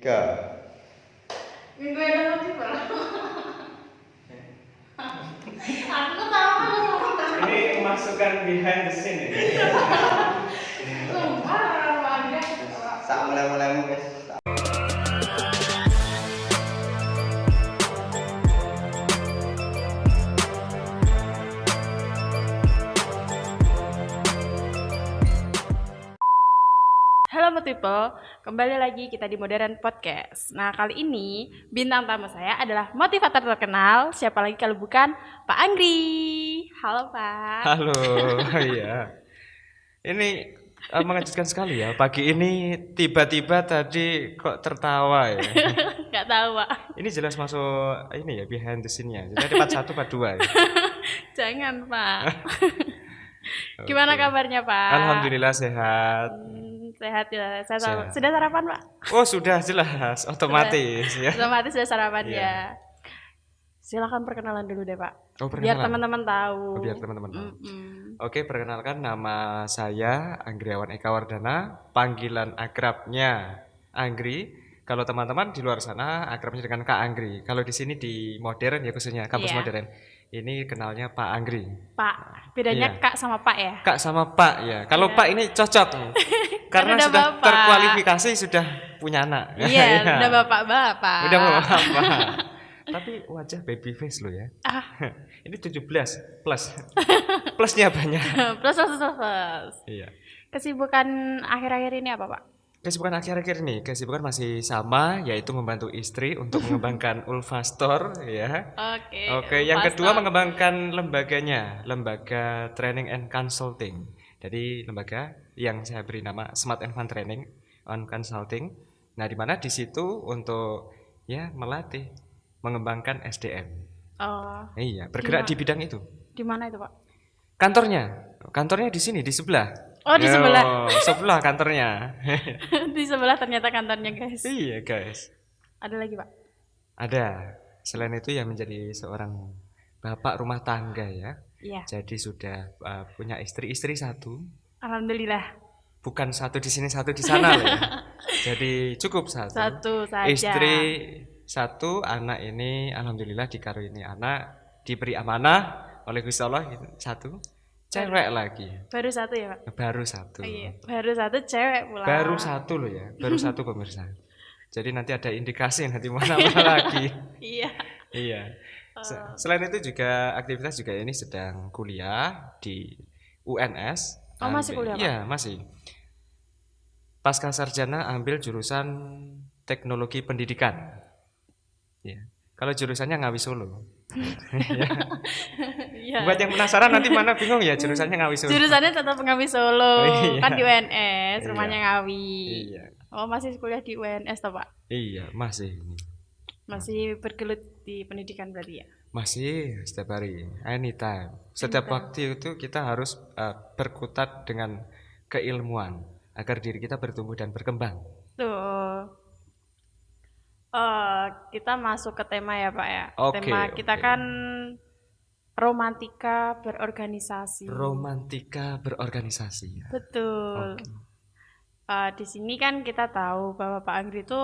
Tiga. Minggu ini nanti berapa? Aku tahu sama. Ini masukan behind the scene ini. Sumpah, Bangga. Sak mulai-mulaimu guys. Halo people, kembali lagi kita di Modern Podcast. Nah, kali ini bintang tamu saya adalah motivator terkenal. Siapa lagi kalau bukan Pak Anggri. Halo Pak. Halo, iya. Ini mengejutkan sekali ya. Pagi ini tiba-tiba tadi kok tertawa ya. Gak tahu Pak. Ini jelas masuk ini ya behind the scene-nya. Jadi part 1 part 2 ya. Jangan Pak. Gimana kabarnya Pak? Alhamdulillah sehat. Sehat ya. Saya tahu. Sehat. Sudah sarapan Pak? Oh sudah jelas, otomatis ya. Otomatis sudah sarapan Iya. ya. Silakan perkenalan dulu deh Pak. Oh, Biar perkenalan. teman-teman tahu. Oh, biar teman-teman tahu. Mm-mm. Oke, perkenalkan nama saya Anggriawan Eka Wardana, panggilan akrabnya Anggri. Kalau teman-teman di luar sana akrabnya dengan Kak Anggri. Kalau di sini di modern ya khususnya kampus Iya. modern. Ini kenalnya Pak Anggri. Pak, bedanya Iya. Kak sama Pak ya? Kak sama Pak ya. Kalau Iya. Pak ini cocok. Karena udah sudah bapak. terkualifikasi sudah punya anak. Iya, udah bapak-bapak. Udah mau apa? Tapi wajah baby face lo ya. Ah. Ini 17 plus. Plusnya banyak. Plus. Iya. Kesibukan akhir-akhir ini apa Pak? Kesibukan akhir-akhir ini, kesibukan masih sama, yaitu membantu istri untuk mengembangkan Ulfa Store ya. Oke, yang kedua mengembangkan lembaganya, Lembaga Training and Consulting. Jadi lembaga yang saya beri nama Smart and Fun Training on Consulting. Nah, di mana di situ untuk ya melatih, mengembangkan SDM. Oh, Iya, bergerak di bidang itu. di mana itu Pak? Kantornya di sini, di sebelah. Oh, di sebelah. Sebelah kantornya. Di sebelah ternyata kantornya guys. Iya, guys. Ada lagi Pak? Ada. Selain itu ya menjadi seorang bapak rumah tangga ya. Iya. Jadi sudah punya istri satu, Alhamdulillah. bukan satu di sini satu di sana loh ya. Jadi cukup satu. Satu saja. Istri satu, anak ini alhamdulillah dikaruniai anak, diberi amanah oleh Gusti Allah gitu, satu. Cewek lagi. Baru satu ya Pak? Baru satu. Oh, iya. Baru satu cewek pula. Baru satu loh ya. Baru satu pemirsa. Jadi nanti ada indikasi nanti mana lagi. Iya. Iya. Selain itu juga aktivitas juga ini sedang kuliah di UNS. Oh, masih kuliah, Pak? Iya, masih. Pasca sarjana ambil jurusan teknologi pendidikan. Ya. Kalau jurusannya Ngawi Solo. Iya. Buat yang penasaran nanti mana bingung ya jurusannya Ngawi Solo. Jurusannya tetap Ngawi Solo. Iya. Kan di UNS, rumahnya Iya. Ngawi. Iya. Oh, masih kuliah di UNS toh, Pak? Iya, masih. Masih bergelut di pendidikan berarti ya? Masih setiap hari, anytime. Setiap waktu itu kita harus berkutat dengan keilmuan agar diri kita bertumbuh dan berkembang. Tuh. Kita masuk ke tema ya, Pak ya. Oke, Tema kita oke. kan romantika berorganisasi. Romantika berorganisasi. Betul. Oke. Di sini kan kita tahu bahwa Pak Anggri itu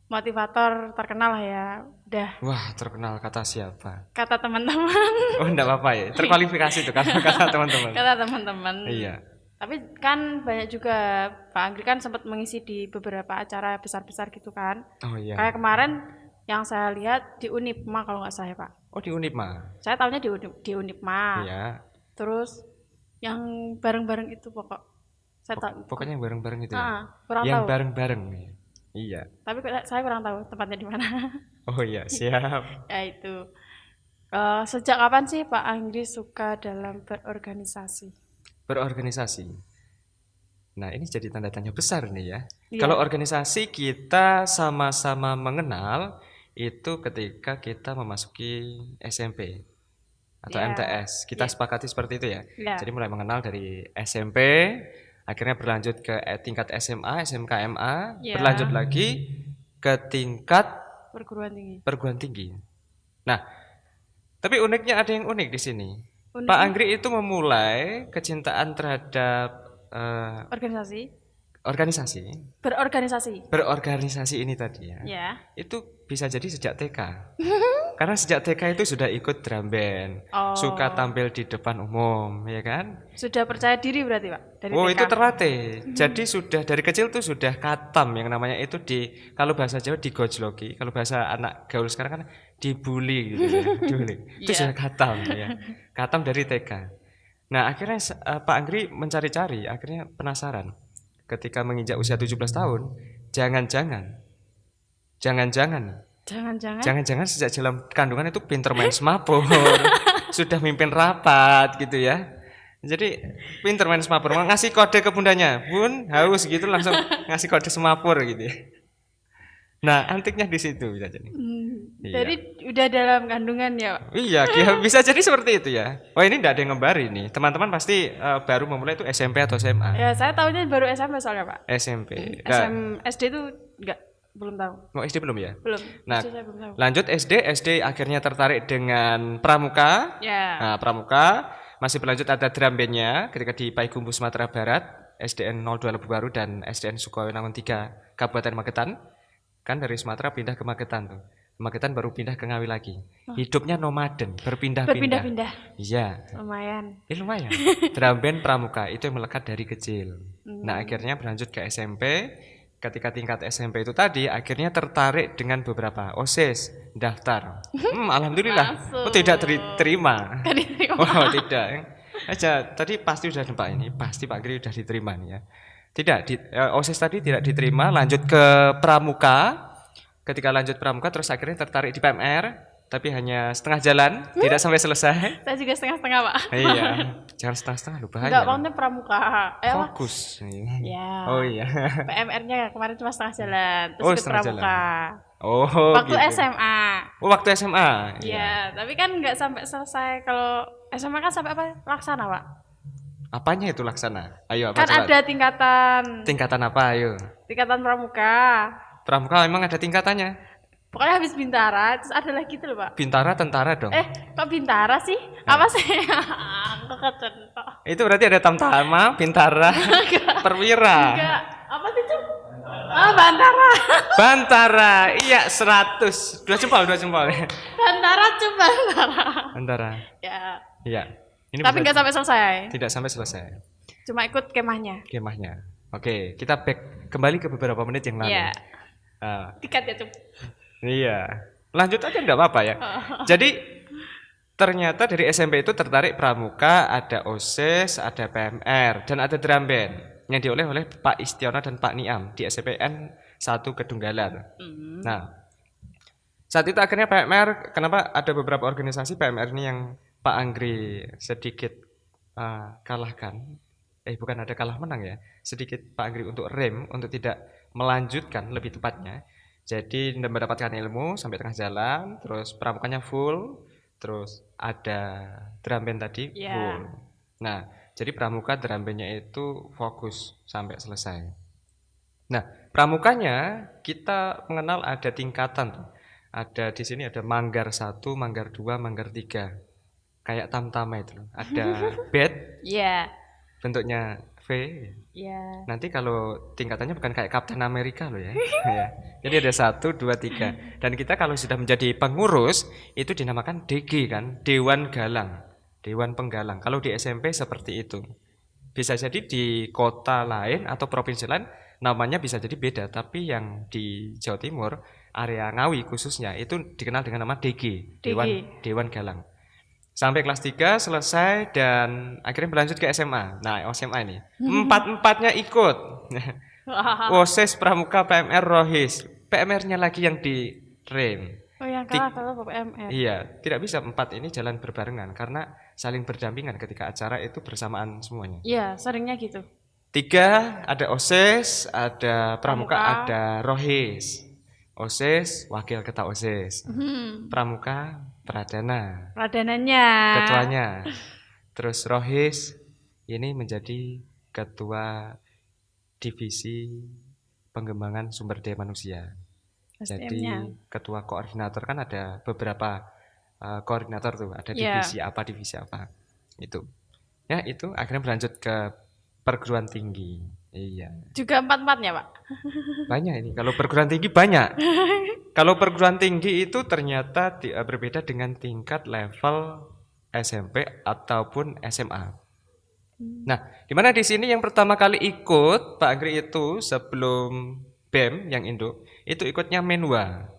motivator terkenal lah ya. Udah Wah, terkenal kata siapa? kata teman-teman. Oh, enggak apa-apa ya. Terkualifikasi tuh kata teman-teman. Kata teman-teman. Iya. Tapi kan banyak juga Pak Anggri kan sempat mengisi di beberapa acara besar-besar gitu kan. Oh iya. Kayak kemarin yang saya lihat di Unipma kalau nggak salah Pak. Oh, di Unipma. Saya tahunya di Unipma. Iya. Terus yang bareng-bareng itu saya tahu. Pokoknya yang bareng-bareng itu ya. Kurang Yang tahu. bareng-bareng. Iya. Tapi saya kurang tahu tempatnya di mana. Oh iya, siap. Ya itu. Sejak kapan sih Pak Anggri suka dalam berorganisasi? Berorganisasi. Nah, ini jadi tanda tanya besar nih ya. Iya. Kalau organisasi kita sama-sama mengenal itu ketika kita memasuki SMP atau Iya. MTS. Kita Iya. sepakati seperti itu ya. Iya. Jadi mulai mengenal dari SMP, akhirnya berlanjut ke tingkat SMA, SMK, MA, Iya. berlanjut lagi ke tingkat Perguruan tinggi. perguruan tinggi. Nah, tapi uniknya ada yang unik di sini. Unik. Pak Anggri itu memulai kecintaan terhadap Organisasi. berorganisasi ini tadi ya. Ya. Itu bisa jadi sejak TK. Karena sejak TK itu sudah ikut drum band, suka tampil di depan umum, ya kan? Sudah percaya diri berarti, Pak? Dari TK. Itu terlatih. Jadi sudah dari kecil tuh sudah katam yang namanya itu kalau bahasa Jawa digojloki, kalau bahasa anak gaul sekarang kan dibully gitu ya. Itu sudah katam ya. Katam dari TK. Nah, akhirnya Pak Anggri mencari-cari, akhirnya penasaran. Ketika menginjak usia 17 tahun, jangan-jangan sejak dalam kandungan itu pinter main semapur, sudah mimpin rapat gitu ya. Jadi pinter main semapur, ngasih kode ke bundanya, "Bun, haus," gitu langsung ngasih kode semapur gitu ya. Nah, antiknya di situ bisa jadi. Jadi udah dalam kandungan ya, Pak? Iya, bisa jadi seperti itu ya. Wah, ini enggak ada yang ngembari nih. Teman-teman pasti baru memulai itu SMP atau SMA. Ya, saya tahunya baru SMP soalnya, Pak. SMP. SD itu belum tahu. Mau SD belum ya? Belum. Nah, saya belum tahu. lanjut SD akhirnya tertarik dengan pramuka. Ya. Nah, pramuka masih berlanjut ada drum band-nya ketika di Payakumbuh Sumatera Barat, SDN 02 Lebu Baru dan SDN Sukowenangun 3 Kabupaten Magetan. Kan dari Sumatera pindah ke Magetan tuh. Magetan baru pindah ke Ngawi lagi. Hidupnya nomaden, berpindah-pindah. Iya. Lumayan. Lumayan. Drum band pramuka itu yang melekat dari kecil. Nah, akhirnya berlanjut ke SMP. Ketika tingkat SMP itu tadi, akhirnya tertarik dengan beberapa OSIS, daftar. Alhamdulillah. Tidak diterima. Oh, tidak. Tadi pasti sudah nempak ini, pasti Pak Giri sudah diterima nih ya. Tidak, OSIS tadi tidak diterima, lanjut ke pramuka. Ketika lanjut pramuka terus akhirnya tertarik di PMR, tapi hanya setengah jalan, tidak sampai selesai. Saya juga setengah-setengah, Pak. Iya, jangan setengah-setengah lu bahaya. Enggak, maksudnya pramuka. Fokus. Ya. Oh iya. PMR-nya kemarin cuma setengah jalan, terus ikut setengah pramuka. Jalan. Oh, waktu gitu. SMA. Waktu SMA. Iya, tapi kan nggak sampai selesai. Kalau SMA kan sampai apa? Laksana, Pak. Apanya itu laksana? Ayo, apa kan coba? Ada tingkatan. Tingkatan apa, ayo? Tingkatan pramuka. Pramuka memang ada tingkatannya. Pokoknya habis Bintara, terus ada lagi tuh loh, Pak. Bintara tentara dong. Kok Bintara sih? Apa sih? Itu berarti ada Tamtama, Bintara, Perwira. Enggak. Apa sih, Cuk? Bantara. Bantara. Iya, 100. 2 jempol. Bantara, Cuk, Bantara. Ya. Iya. Ini tapi nggak sampai selesai. Tidak sampai selesai. Cuma ikut kemahnya. Oke, kita back kembali ke beberapa menit yang lalu. Iya. Tiket ya, Cuk. Iya. Lanjut aja enggak apa-apa ya. Jadi ternyata dari SMP itu tertarik pramuka, ada OSIS, ada PMR, dan ada drum band yang diolah oleh Pak Istiono dan Pak Niam di SPN 1 Kedunggalan. Nah, saat itu akhirnya PMR, kenapa ada beberapa organisasi PMR ini yang Pak Anggri sedikit kalahkan, bukan ada kalah menang ya, sedikit Pak Anggri untuk rem, untuk tidak melanjutkan lebih tepatnya. Jadi mendapatkan ilmu sampai tengah jalan, terus pramukanya full, terus ada drum band tadi full. Nah, jadi pramuka drum bandnya itu fokus sampai selesai. Nah, pramukanya kita mengenal ada tingkatan tuh. Ada di sini ada Manggar 1, Manggar 2, Manggar 3. Kayak tamtama itu loh. Ada bed. Iya. Bentuknya V. Iya. Nanti kalau tingkatannya bukan kayak Kapten Amerika loh ya. Ya. Jadi ada 1, 2, 3. Dan kita kalau sudah menjadi pengurus itu dinamakan DG kan, Dewan Galang, Dewan Penggalang. Kalau di SMP seperti itu. Bisa jadi di kota lain atau provinsi lain namanya bisa jadi beda, tapi yang di Jawa Timur, area Ngawi khususnya itu dikenal dengan nama DG, Dewan Galang. Sampai kelas 3 selesai dan akhirnya berlanjut ke SMA. Nah, SMA ini 4-4-nya ikut. OSIS, Pramuka, PMR, Rohis. PMR-nya lagi yang di rem. Oh, yang kalah kalau PMR. Iya, tidak bisa 4 ini jalan berbarengan karena saling berdampingan ketika acara itu bersamaan semuanya. Iya, seringnya gitu. 3 ada OSIS, ada Pramuka, ada Rohis. OSIS, wakil ketua OSIS. Pramuka, Pradananya. Ketuanya. Terus Rohis ini menjadi ketua divisi pengembangan sumber daya manusia. Jadi ketua koordinator kan ada beberapa koordinator tuh, ada divisi apa itu. Ya, itu akhirnya berlanjut ke perguruan tinggi. Iya. Juga 4-4-nya, Pak? Banyak ini. Kalau perguruan tinggi banyak. Kalau perguruan tinggi itu ternyata berbeda dengan tingkat level SMP ataupun SMA. Nah, di mana di sini yang pertama kali ikut Pak Anggri itu sebelum BEM yang induk, itu ikutnya Menwa.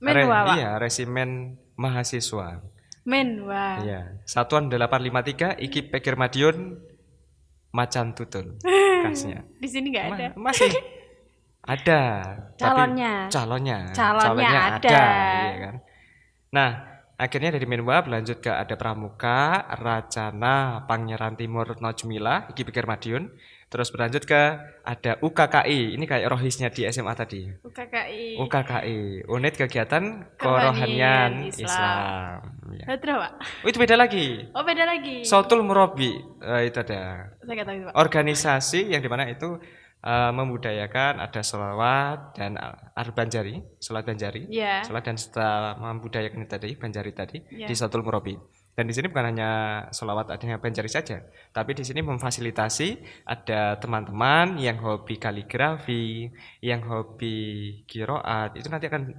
Menwa, Pak? Iya, Resimen Mahasiswa. Menwa. Iya, Satuan 853 Iki Pekir Madiun Macan Tutul. Khasnya. Di sini nggak ada. Masih ada. Calonnya. Tapi calonnya ada. iya kan. Nah, akhirnya dari Menwa berlanjut ke ada Pramuka, Racana, Pangeran Timur Nojmila, Iki Pikir Madiun. Terus berlanjut ke ada UKKI. Ini kayak rohisnya di SMA tadi. UKKI, Unit Kegiatan Kerohanian Islam. Ya. Hadra, Pak? Oh, itu beda lagi. Oh, beda lagi. Sotul Murabi, itu ada. Saya nggak tahu itu, Pak. Organisasi yang dimana itu membudayakan ada sholawat dan banjari, sholat banjari, Iya. sholat dan setelah membudayakan tadi banjari tadi Iya. di Sotul Murabi. Dan di sini bukan hanya sholawat adanya banjari saja, tapi di sini memfasilitasi ada teman-teman yang hobi kaligrafi, yang hobi qiraat, itu nanti akan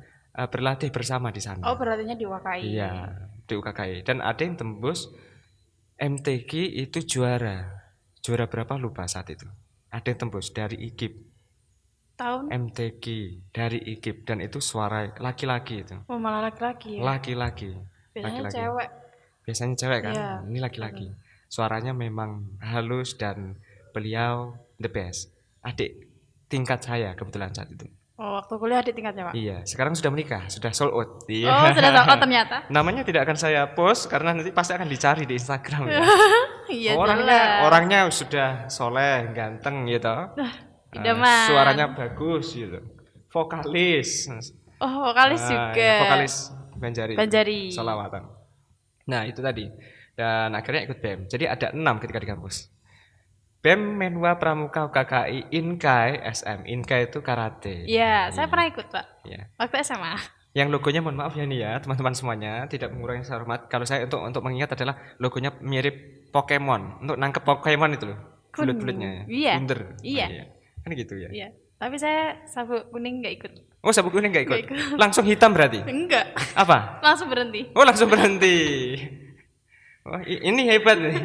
berlatih bersama di sana. Oh, berlatihnya di UKKI. Iya, di UKKI. Dan ada yang tembus MTQ itu juara berapa lupa saat itu. Ada yang tembus dari IKIP. Tahun? MTQ dari IKIP dan itu suara laki-laki itu. Oh, malah laki-laki ya? Laki-laki. Biasanya laki-laki. cewek. Biasanya cewek kan? Iya. Ini laki-laki. Suaranya memang halus dan beliau the best. Adik tingkat saya kebetulan saat itu. Oh, waktu kuliah di tingkatnya, Pak? Iya, sekarang sudah menikah, sudah sold out. Iya. Oh, sudah sold out ternyata? Namanya tidak akan saya post karena nanti pasti akan dicari di Instagram ya. Iya, orangnya sudah soleh, ganteng gitu. Idaman. Suaranya bagus gitu. Vokalis. Oh, vokalis juga. Vokalis Banjari. Banjari. Sholawatan. Nah, itu tadi. Dan akhirnya ikut BEM. Jadi ada 6 ketika di kampus. BEM, Menwa, Pramuka, UKKI, Inkai, SM. Inkai itu karate. Iya, saya pernah ikut, Pak. Iya. Waktu SMA. Yang logonya mohon maaf ya nih ya, teman-teman semuanya, tidak mengurangi hormat. Kalau saya untuk mengingat adalah logonya mirip Pokemon. Untuk nangkep Pokemon itu loh. Bulat-bulatnya. Iya. Bunder. Iya. Kan gitu ya. Iya. Tapi saya sabuk kuning nggak ikut. Oh, sabuk kuning nggak ikut? Nggak ikut. Langsung hitam berarti? Enggak. Apa? Langsung berhenti. Oh, langsung berhenti. Oh, ini hebat nih.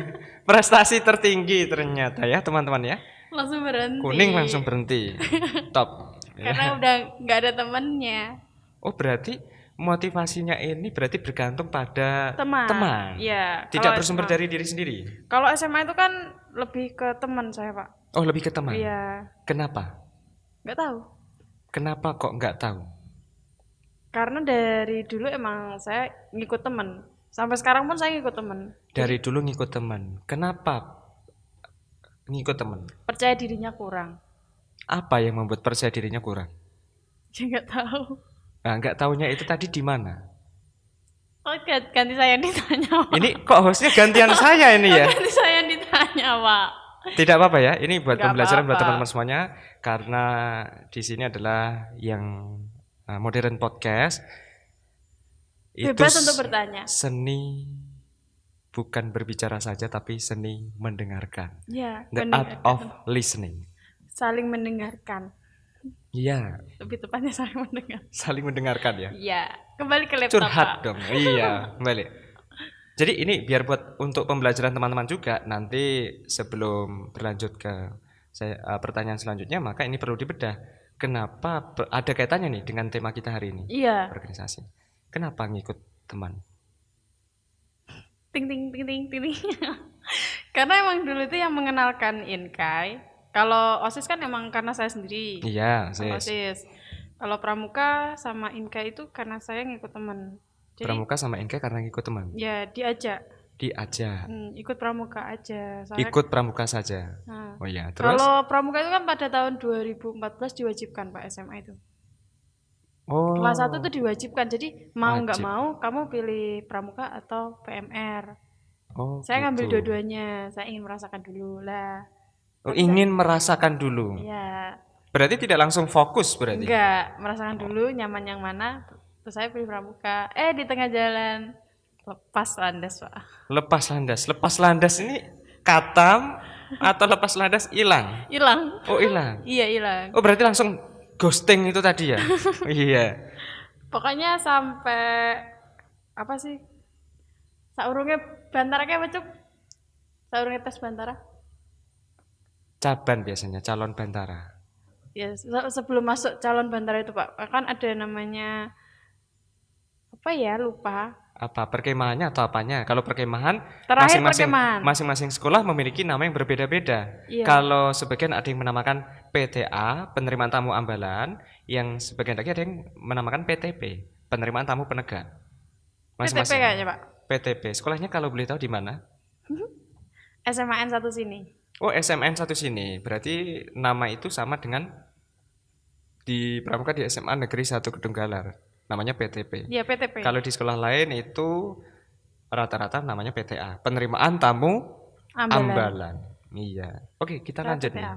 Prestasi tertinggi ternyata ya, teman-teman ya. Langsung berhenti. Kuning langsung berhenti. Top. Karena udah nggak ada temennya. Oh, berarti motivasinya ini berarti bergantung pada teman. Iya. Tidak bersumber dari diri sendiri. Kalau SMA itu kan lebih ke teman saya, Pak. Oh, lebih ke teman. Iya. Kenapa? Nggak tahu. Kenapa kok nggak tahu? Karena dari dulu emang saya ngikut teman. Sampai sekarang pun saya ngikut teman. Dari dulu ngikut teman. Kenapa ngikut teman? Percaya dirinya kurang. Apa yang membuat percaya dirinya kurang? Ya nggak tahu. Nah, nggak taunya itu tadi di mana? Oh, ganti saya yang ditanya, Pak. Ini kok hostnya gantian saya ini ya? Ganti saya yang ditanya, Pak. Tidak apa-apa ya. Ini buat Nggak pembelajaran buat apa-apa. teman-teman semuanya karena di sini adalah yang modern podcast. Bebas Itu untuk bertanya. Seni bukan berbicara saja tapi seni mendengarkan. Ya, The art of listening. saling mendengarkan. Iya, Lebih tepatnya saling mendengar. saling mendengarkan ya. Iya, kembali ke laptop, Curhat Pak. dong. Iya, kembali. Jadi ini biar buat untuk pembelajaran teman-teman juga nanti sebelum berlanjut ke pertanyaan selanjutnya maka ini perlu dibedah. Kenapa ada kaitannya nih dengan tema kita hari ini? Iya. Organisasi. Kenapa ngikut teman? Ting ting ting ting ting. ting. Karena emang dulu itu yang mengenalkan Inkai. Kalau OSIS kan emang karena saya sendiri. Iya, OSIS. Kalau Pramuka sama Inkai itu karena saya ngikut teman. Jadi, Pramuka sama Inkai karena ngikut teman. ya diajak. Diajak. Ikut Pramuka aja. Soalnya, Ikut Pramuka saja. Nah, Oh iya, terus? kalau Pramuka itu kan pada tahun 2014 diwajibkan, Pak, SMA itu. Oh. Kelas 1 itu diwajibkan. Jadi mau nggak Wajib. mau kamu pilih Pramuka atau PMR. Oh, Saya ngambil gitu. dua-duanya. Saya ingin merasakan dulu lah. Oh, ingin merasakan dulu. Iya. Berarti tidak langsung fokus berarti. Enggak, merasakan dulu nyaman yang mana. Terus saya pilih Pramuka. Di tengah jalan lepas landas, Pak. Lepas landas. Lepas landas ini kata Atau lepas landas hilang? Hilang. Oh, hilang. Iya, hilang. Oh, berarti langsung ghosting itu tadi ya? Iya. Pokoknya sampai apa sih? Saurunge bantara kayak macam saurunge tes bantara. Caban biasanya, calon bantara. Ya, sebelum masuk calon bantara itu Pak, kan ada namanya apa ya, lupa. Apa perkemahannya atau apanya? Kalau perkemahan, Terakhir masing-masing perkemahan. masing-masing sekolah memiliki nama yang berbeda-beda. Iya. Kalau sebagian ada yang menamakan PTA, penerimaan tamu ambalan, yang sebagian lagi ada yang menamakan PTP, penerimaan tamu penegak. PTP kayaknya Pak. PTP. Sekolahnya kalau boleh tahu di mana? SMAN 1 sini. Oh, SMN 1 sini. Berarti nama itu sama dengan di Pramuka di SMA Negeri 1 Kedunggalar. Namanya PTP. Iya, PTP. Kalau di sekolah lain itu rata-rata namanya PTA, penerimaan tamu ambalan. Iya. Oke, kita lanjut nih.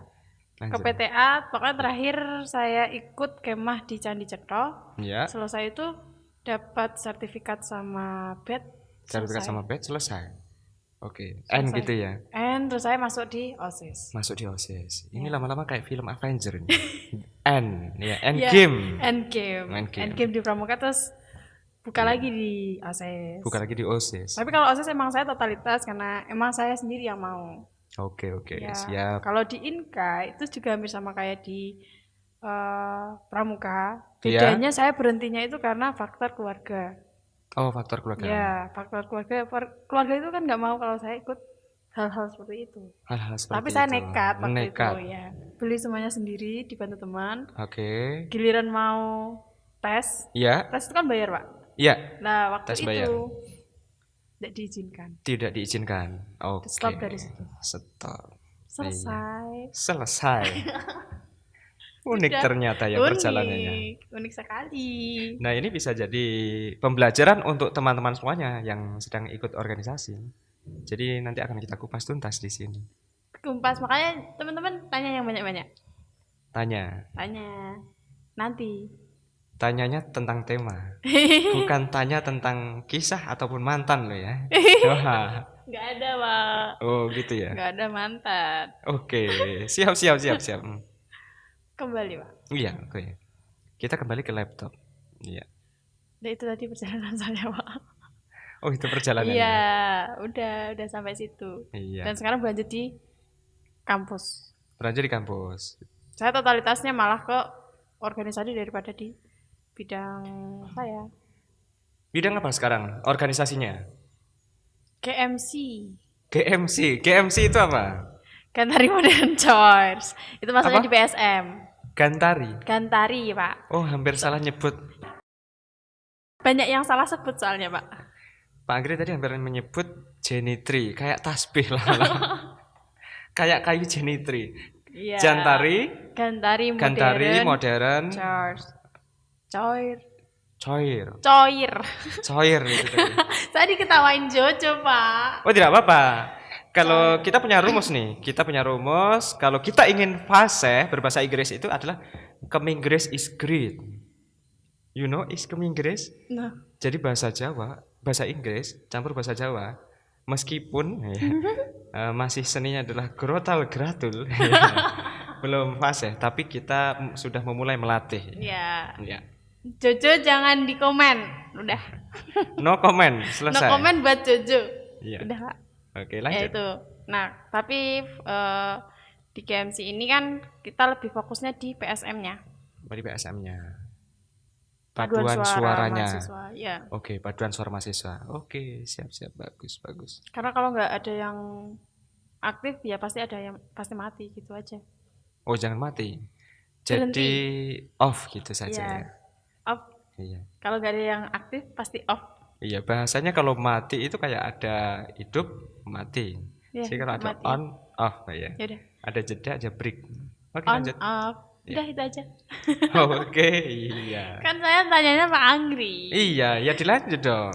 Ke PTA, pokoknya terakhir saya ikut kemah di Candi Cetro. Iya. Selesai itu dapat sertifikat sama badge. Sertifikat sama badge selesai. Oke. Selesai. N gitu ya. N, terus saya masuk di OSIS. Masuk di OSIS. Ini Ya. lama-lama kayak film Avenger ini. N, ya, Endgame. Endgame di Pramuka, terus buka lagi di OSIS. Buka lagi di OSIS. Tapi kalau OSIS emang saya totalitas karena emang saya sendiri yang mau. Oke, Ya. siap. Kalau di Inka itu juga hampir sama kayak di Pramuka. Iya. Bedanya saya berhentinya itu karena faktor keluarga. Oh, faktor keluarga. Ya, faktor keluarga. Keluarga itu kan nggak mau kalau saya ikut hal-hal seperti itu. Hal-hal seperti Tapi saya itu. nekat waktu Nekat. itu ya. Beli semuanya sendiri dibantu teman. Oke. Giliran mau tes, Iya. tes itu kan bayar Pak. Iya. Nah waktu Tes itu bayar. tidak diizinkan. Tidak diizinkan. Oke. Stop dari situ. Stop. Selesai. Selesai. Unik Udah. ternyata ya perjalanannya. Unik sekali. Nah, ini bisa jadi pembelajaran untuk teman-teman semuanya yang sedang ikut organisasi. Jadi nanti akan kita kupas tuntas di sini. Kumpas, makanya teman-teman tanya yang banyak-banyak. Tanya. Nanti. Tanyanya tentang tema. Bukan tanya tentang kisah ataupun mantan lo ya. Wah. Nggak ada Pak. Oh, gitu ya. Nggak ada mantan. Oke, siap. Kembali Pak. Iya, oke. Kita kembali ke laptop. Iya. Nah itu tadi perjalanan saya Pak. Oh, itu perjalanannya. Iya, udah sampai situ. Iya. Dan sekarang berlanjut di kampus. Berlanjut di kampus. Saya totalitasnya malah ke organisasi daripada di bidang saya. Bidang apa sekarang organisasinya? GMC itu apa? Gantari Modern Choice. Itu maksudnya Apa? di PSM. Gantari, Pak. Oh, hampir salah nyebut. Banyak yang salah sebut soalnya, Pak. Pak Anggri tadi hampir menyebut Jenitri, kayak tasbih lah. Kayak kayu Jenitri. Iya. Gantari Modern Coir itu tadi. Saya diketawain Jojo, Pak. Oh, tidak apa-apa. Kalau kita punya rumus nih, kalau kita ingin fasih berbahasa Inggris itu adalah coming grace is great. You know is coming grace? Nah. Jadi bahasa Inggris campur bahasa Jawa, meskipun masih seninya adalah grotal gratul, belum fasih, tapi kita sudah memulai melatih. Iya. Ya. Jojo jangan dikomen, udah. No comment, selesai. No comment buat Jojo. Iya. Udah, Pak. Oke, Ya lanjut. itu. Nah, tapi di GMC ini kan kita lebih fokusnya di PSM-nya. Di PSM-nya. Paduan suaranya. Mahasiswa, ya. Oke, paduan suara mahasiswa. Oke, siap, bagus. Karena kalau nggak ada yang aktif, ya pasti ada yang pasti mati gitu aja. Oh, jangan mati. Jadi off gitu saja. Iya. Ya. Off. Iya. Kalau nggak ada yang aktif, pasti off. Iya, bahasanya kalau mati itu kayak ada hidup, mati. Iya, Jadi kalau ada mati. on, off ya. Ya udah. Ada jeda, ada break. Oke, On, lanjut. off. Udah itu aja. Oke, iya. Kan saya tanyanya Pak Anggri. Iya, ya dilanjut dong.